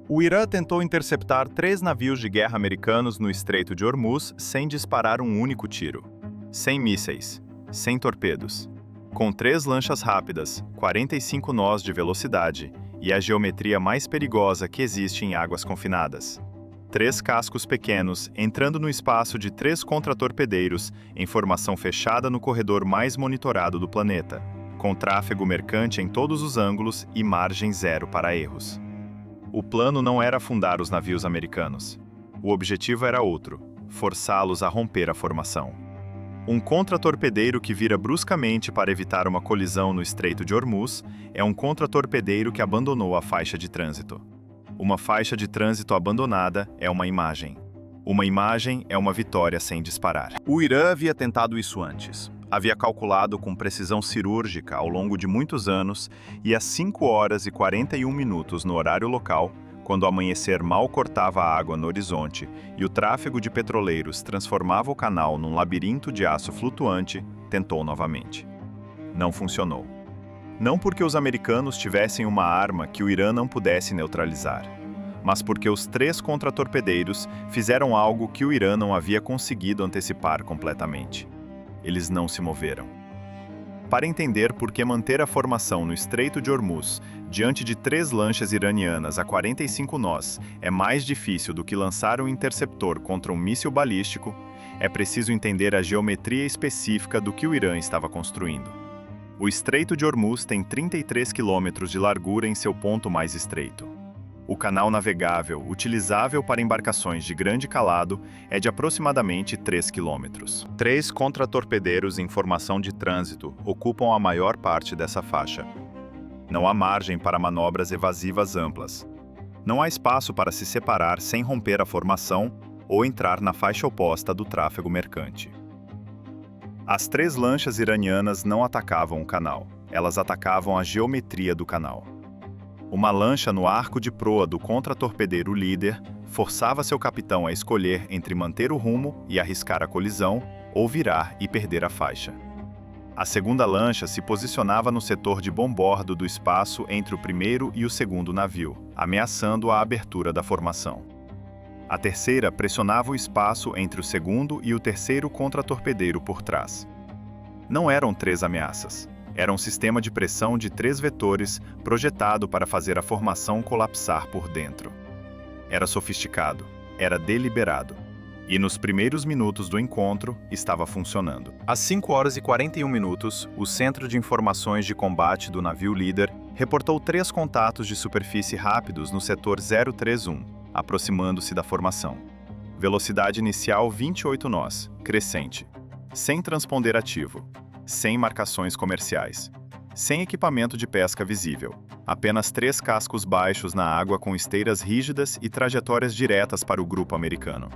O Irã tentou interceptar 3 navios de guerra americanos no Estreito de Hormuz sem disparar um único tiro. Sem mísseis, sem torpedos. Com 3 lanchas rápidas, 45 nós de velocidade e a geometria mais perigosa que existe em águas confinadas. 3 cascos pequenos entrando no espaço de 3 contratorpedeiros em formação fechada no corredor mais monitorado do planeta, com tráfego mercante em todos os ângulos e margem zero para erros. O plano não era afundar os navios americanos. O objetivo era outro: forçá-los a romper a formação. Um contratorpedeiro que vira bruscamente para evitar uma colisão no Estreito de Hormuz é um contratorpedeiro que abandonou a faixa de trânsito. Uma faixa de trânsito abandonada é uma imagem. Uma imagem é uma vitória sem disparar. O Irã havia tentado isso antes. Havia calculado com precisão cirúrgica ao longo de muitos anos e às 5h41 no horário local, quando o amanhecer mal cortava a água no horizonte e o tráfego de petroleiros transformava o canal num labirinto de aço flutuante, tentou novamente. Não funcionou. Não porque os americanos tivessem uma arma que o Irã não pudesse neutralizar, mas porque os 3 contratorpedeiros fizeram algo que o Irã não havia conseguido antecipar completamente. Eles não se moveram. Para entender por que manter a formação no Estreito de Hormuz, diante de 3 lanchas iranianas a 45 nós, é mais difícil do que lançar um interceptor contra um míssil balístico, é preciso entender a geometria específica do que o Irã estava construindo. O Estreito de Hormuz tem 33 quilômetros de largura em seu ponto mais estreito. O canal navegável, utilizável para embarcações de grande calado, é de aproximadamente 3 quilômetros. 3 contratorpedeiros em formação de trânsito ocupam a maior parte dessa faixa. Não há margem para manobras evasivas amplas. Não há espaço para se separar sem romper a formação ou entrar na faixa oposta do tráfego mercante. As 3 lanchas iranianas não atacavam o canal, elas atacavam a geometria do canal. Uma lancha no arco de proa do contratorpedeiro líder forçava seu capitão a escolher entre manter o rumo e arriscar a colisão ou virar e perder a faixa. A segunda lancha se posicionava no setor de bombordo do espaço entre o primeiro e o segundo navio, ameaçando a abertura da formação. A terceira pressionava o espaço entre o segundo e o terceiro contratorpedeiro por trás. Não eram 3 ameaças. Era um sistema de pressão de 3 vetores projetado para fazer a formação colapsar por dentro. Era sofisticado, era deliberado. E nos primeiros minutos do encontro, estava funcionando. Às 5h41, o Centro de Informações de Combate do navio líder reportou 3 contatos de superfície rápidos no setor 031, aproximando-se da formação. Velocidade inicial 28 nós, crescente. Sem transponder ativo. Sem marcações comerciais. Sem equipamento de pesca visível. Apenas 3 cascos baixos na água com esteiras rígidas e trajetórias diretas para o grupo americano.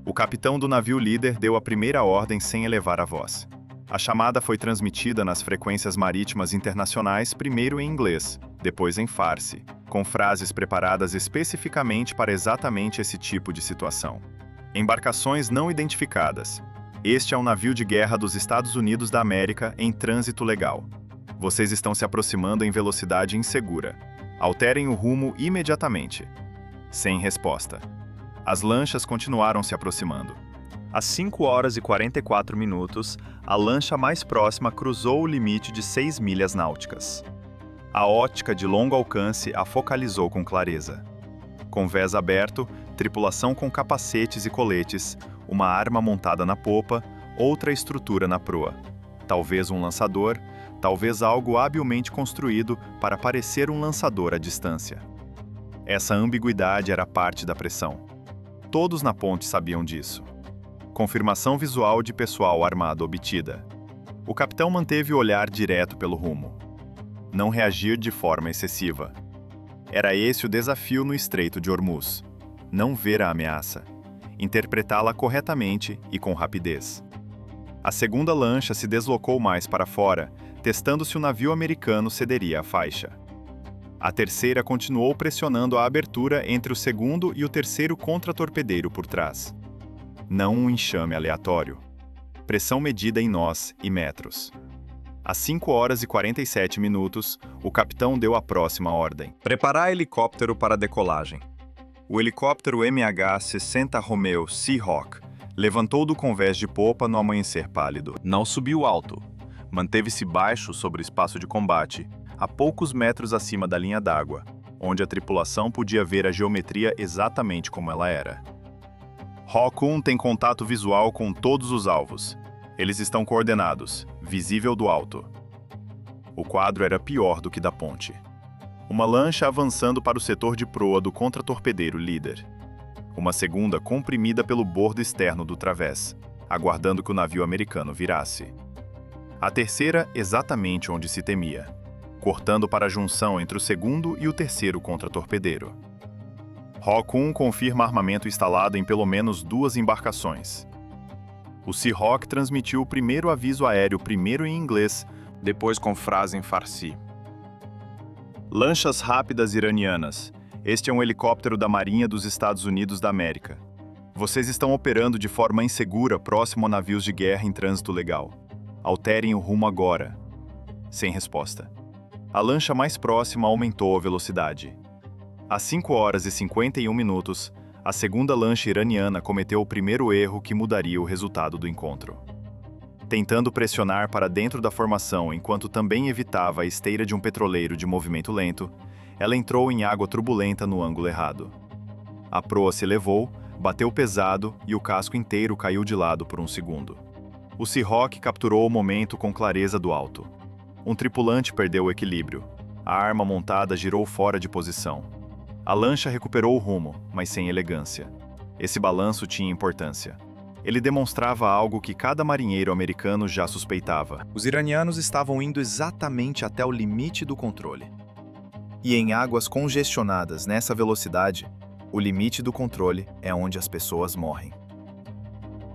O capitão do navio líder deu a primeira ordem sem elevar a voz. A chamada foi transmitida nas frequências marítimas internacionais primeiro em inglês, depois em farsi, com frases preparadas especificamente para exatamente esse tipo de situação. Embarcações não identificadas. Este é um navio de guerra dos Estados Unidos da América em trânsito legal. Vocês estão se aproximando em velocidade insegura. Alterem o rumo imediatamente. Sem resposta. As lanchas continuaram se aproximando. Às 5h44, a lancha mais próxima cruzou o limite de 6 milhas náuticas. A ótica de longo alcance a focalizou com clareza. Com vés aberto, tripulação com capacetes e coletes, uma arma montada na popa, outra estrutura na proa. Talvez um lançador, talvez algo habilmente construído para parecer um lançador à distância. Essa ambiguidade era parte da pressão. Todos na ponte sabiam disso. Confirmação visual de pessoal armado obtida. O capitão manteve o olhar direto pelo rumo. Não reagir de forma excessiva. Era esse o desafio no Estreito de Hormuz. Não ver a ameaça. Interpretá-la corretamente e com rapidez. A segunda lancha se deslocou mais para fora, testando se o navio americano cederia a faixa. A terceira continuou pressionando a abertura entre o segundo e o terceiro contratorpedeiro por trás. Não um enxame aleatório. Pressão medida em nós e metros. Às 5h47, o capitão deu a próxima ordem. Preparar helicóptero para decolagem. O helicóptero MH-60 Romeo Seahawk levantou do convés de popa no amanhecer pálido. Não subiu alto. Manteve-se baixo sobre o espaço de combate, a poucos metros acima da linha d'água, onde a tripulação podia ver a geometria exatamente como ela era. Hawk 1 tem contato visual com todos os alvos. Eles estão coordenados, visível do alto. O quadro era pior do que da ponte. Uma lancha avançando para o setor de proa do contratorpedeiro líder. Uma segunda comprimida pelo bordo externo do través, aguardando que o navio americano virasse. A terceira exatamente onde se temia, cortando para a junção entre o segundo e o terceiro contratorpedeiro. Hawk 1 confirma armamento instalado em pelo menos 2 embarcações. O Seahawk transmitiu o primeiro aviso aéreo primeiro em inglês, depois com frase em farsi. Lanchas rápidas iranianas. Este é um helicóptero da Marinha dos Estados Unidos da América. Vocês estão operando de forma insegura próximo a navios de guerra em trânsito legal. Alterem o rumo agora. Sem resposta. A lancha mais próxima aumentou a velocidade. Às 5 horas e 51 minutos, a segunda lancha iraniana cometeu o primeiro erro que mudaria o resultado do encontro. Tentando pressionar para dentro da formação enquanto também evitava a esteira de um petroleiro de movimento lento, ela entrou em água turbulenta no ângulo errado. A proa se elevou, bateu pesado e o casco inteiro caiu de lado por um segundo. O Seahawk capturou o momento com clareza do alto. Um tripulante perdeu o equilíbrio. A arma montada girou fora de posição. A lancha recuperou o rumo, mas sem elegância. Esse balanço tinha importância. Ele demonstrava algo que cada marinheiro americano já suspeitava. Os iranianos estavam indo exatamente até o limite do controle. E em águas congestionadas nessa velocidade, o limite do controle é onde as pessoas morrem.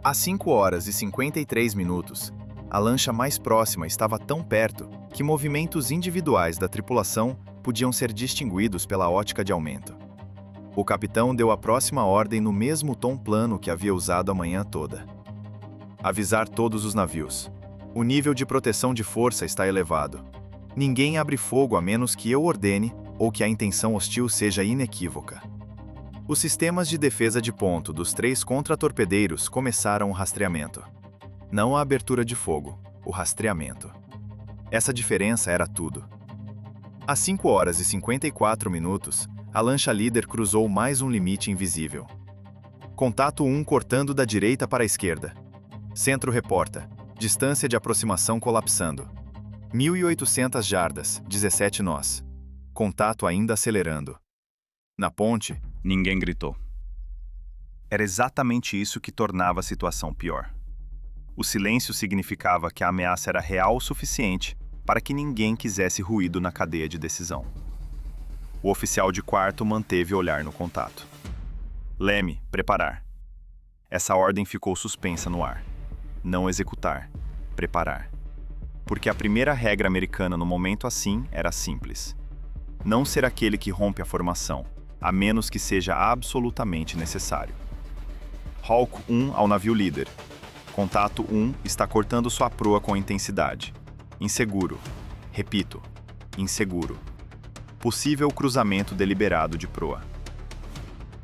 Às 5 horas e 53 minutos, a lancha mais próxima estava tão perto que movimentos individuais da tripulação podiam ser distinguidos pela ótica de aumento. O capitão deu a próxima ordem no mesmo tom plano que havia usado a manhã toda. Avisar todos os navios. O nível de proteção de força está elevado. Ninguém abre fogo a menos que eu ordene ou que a intenção hostil seja inequívoca. Os sistemas de defesa de ponto dos 3 contratorpedeiros começaram o rastreamento. Não a abertura de fogo, o rastreamento. Essa diferença era tudo. Às 5 horas e 54 minutos, a lancha líder cruzou mais um limite invisível. Contato 1 cortando da direita para a esquerda. Centro reporta. Distância de aproximação colapsando. 1.800 jardas, 17 nós. Contato ainda acelerando. Na ponte, ninguém gritou. Era exatamente isso que tornava a situação pior. O silêncio significava que a ameaça era real o suficiente para que ninguém quisesse ruído na cadeia de decisão. O oficial de quarto manteve o olhar no contato. Leme, preparar. Essa ordem ficou suspensa no ar. Não executar, preparar. Porque a primeira regra americana no momento assim era simples. Não ser aquele que rompe a formação, a menos que seja absolutamente necessário. Hawk 1 ao navio líder. Contato 1 está cortando sua proa com intensidade. Inseguro. Repito, inseguro. Possível cruzamento deliberado de proa.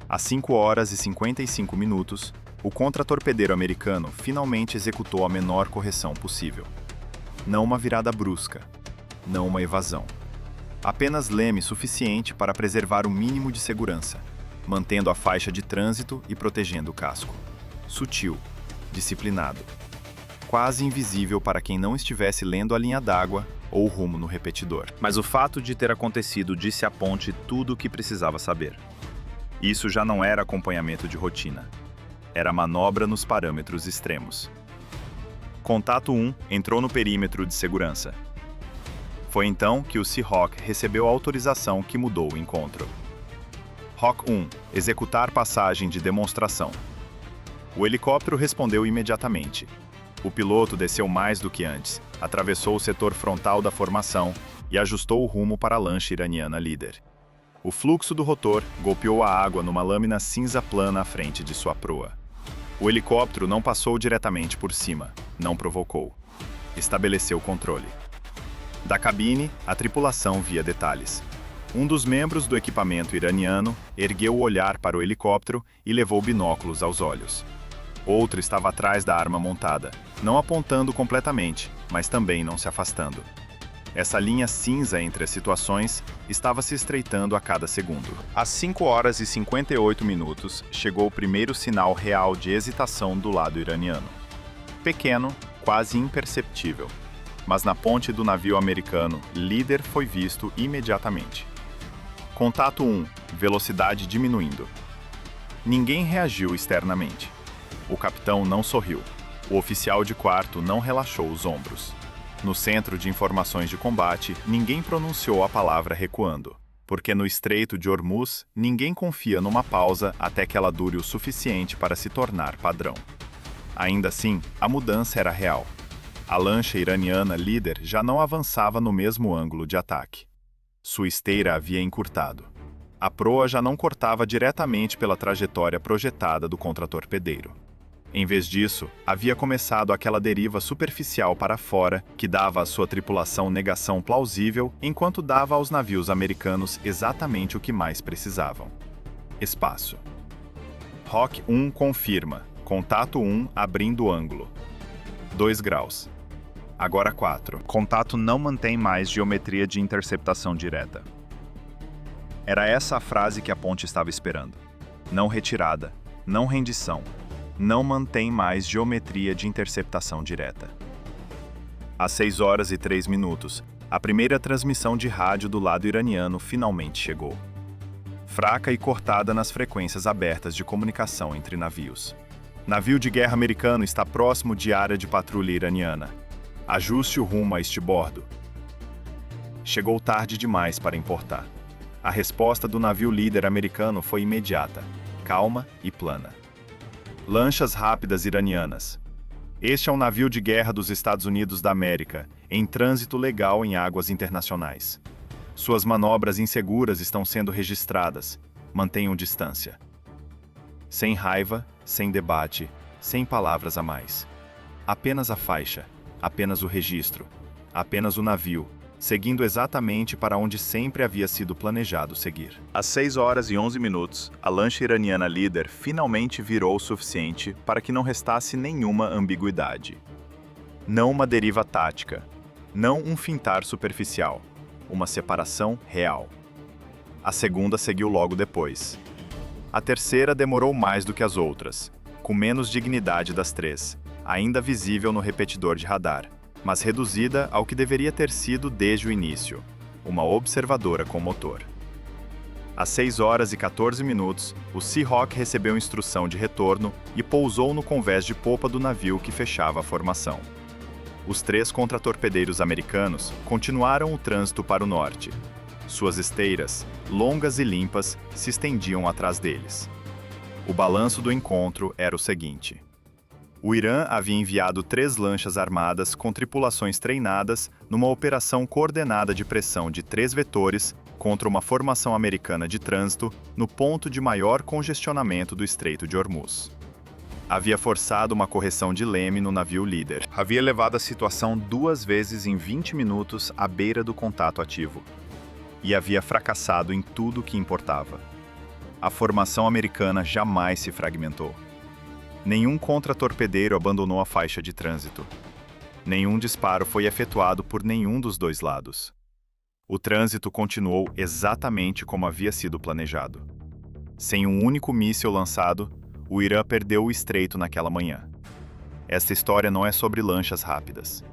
Às 5 horas e 55 minutos, o contratorpedeiro americano finalmente executou a menor correção possível. Não uma virada brusca, não uma evasão. Apenas leme suficiente para preservar o mínimo de segurança, mantendo a faixa de trânsito e protegendo o casco. Sutil, disciplinado. Quase invisível para quem não estivesse lendo a linha d'água ou o rumo no repetidor. Mas o fato de ter acontecido disse à ponte tudo o que precisava saber. Isso já não era acompanhamento de rotina. Era manobra nos parâmetros extremos. Contato 1 entrou no perímetro de segurança. Foi então que o Seahawk recebeu a autorização que mudou o encontro. Hawk 1, executar passagem de demonstração. O helicóptero respondeu imediatamente. O piloto desceu mais do que antes, atravessou o setor frontal da formação e ajustou o rumo para a lancha iraniana líder. O fluxo do rotor golpeou a água numa lâmina cinza plana à frente de sua proa. O helicóptero não passou diretamente por cima, não provocou. Estabeleceu controle. Da cabine, a tripulação via detalhes. Um dos membros do equipamento iraniano ergueu o olhar para o helicóptero e levou binóculos aos olhos. Outro estava atrás da arma montada, não apontando completamente, mas também não se afastando. Essa linha cinza entre as situações estava se estreitando a cada segundo. Às 5 horas e 58 minutos, chegou o primeiro sinal real de hesitação do lado iraniano. Pequeno, quase imperceptível. Mas na ponte do navio americano, Líder foi visto imediatamente. Contato 1, velocidade diminuindo. Ninguém reagiu externamente. O capitão não sorriu. O oficial de quarto não relaxou os ombros. No centro de informações de combate, ninguém pronunciou a palavra recuando, porque no Estreito de Hormuz, ninguém confia numa pausa até que ela dure o suficiente para se tornar padrão. Ainda assim, a mudança era real. A lancha iraniana Líder já não avançava no mesmo ângulo de ataque. Sua esteira havia encurtado. A proa já não cortava diretamente pela trajetória projetada do contratorpedeiro. Em vez disso, havia começado aquela deriva superficial para fora que dava à sua tripulação negação plausível enquanto dava aos navios americanos exatamente o que mais precisavam: espaço. Rock 1 confirma. Contato 1 abrindo ângulo. 2 graus. Agora 4. Contato não mantém mais geometria de interceptação direta. Era essa a frase que a ponte estava esperando. Não retirada, não rendição. Não mantém mais geometria de interceptação direta. Às 6 horas e 3 minutos, a primeira transmissão de rádio do lado iraniano finalmente chegou. Fraca e cortada nas frequências abertas de comunicação entre navios. Navio de guerra americano está próximo de área de patrulha iraniana. Ajuste o rumo a este bordo. Chegou tarde demais para importar. A resposta do navio líder americano foi imediata, calma e plana. Lanchas rápidas iranianas. Este é um navio de guerra dos Estados Unidos da América, em trânsito legal em águas internacionais. Suas manobras inseguras estão sendo registradas. Mantenham distância. Sem raiva, sem debate, sem palavras a mais. Apenas a faixa, apenas o registro, apenas o navio, seguindo exatamente para onde sempre havia sido planejado seguir. Às 6 horas e 11 minutos, a lancha iraniana Líder finalmente virou o suficiente para que não restasse nenhuma ambiguidade. Não uma deriva tática, não um fintar superficial, uma separação real. A segunda seguiu logo depois. A terceira demorou mais do que as outras, com menos dignidade das três, ainda visível no repetidor de radar, mas reduzida ao que deveria ter sido desde o início, uma observadora com motor. Às 6 horas e 14 minutos, o Seahawk recebeu instrução de retorno e pousou no convés de popa do navio que fechava a formação. Os 3 contratorpedeiros americanos continuaram o trânsito para o norte. Suas esteiras, longas e limpas, se estendiam atrás deles. O balanço do encontro era o seguinte: o Irã havia enviado 3 lanchas armadas com tripulações treinadas numa operação coordenada de pressão de 3 vetores contra uma formação americana de trânsito no ponto de maior congestionamento do Estreito de Hormuz. Havia forçado uma correção de leme no navio líder. Havia levado a situação 2 vezes em 20 minutos à beira do contato ativo. E havia fracassado em tudo o que importava. A formação americana jamais se fragmentou. Nenhum contratorpedeiro abandonou a faixa de trânsito. Nenhum disparo foi efetuado por nenhum dos 2 lados. O trânsito continuou exatamente como havia sido planejado. Sem um único míssil lançado, o Irã perdeu o estreito naquela manhã. Esta história não é sobre lanchas rápidas,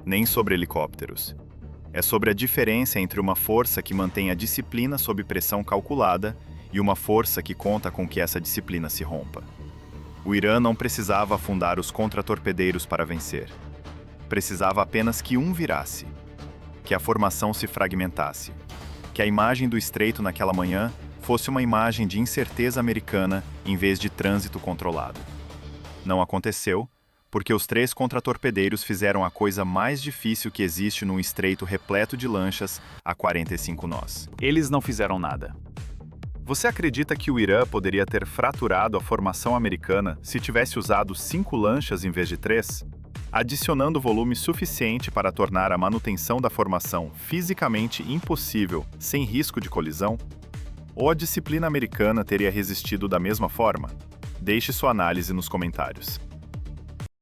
nem sobre helicópteros. É sobre a diferença entre uma força que mantém a disciplina sob pressão calculada e uma força que conta com que essa disciplina se rompa. O Irã não precisava afundar os contratorpedeiros para vencer. Precisava apenas que um virasse, que a formação se fragmentasse, que a imagem do estreito naquela manhã fosse uma imagem de incerteza americana em vez de trânsito controlado. Não aconteceu, porque os 3 contratorpedeiros fizeram a coisa mais difícil que existe num estreito repleto de lanchas a 45 nós. Eles não fizeram nada. Você acredita que o Irã poderia ter fraturado a formação americana se tivesse usado 5 lanchas em vez de 3? adicionando volume suficiente para tornar a manutenção da formação fisicamente impossível sem risco de colisão? Ou a disciplina americana teria resistido da mesma forma? Deixe sua análise nos comentários.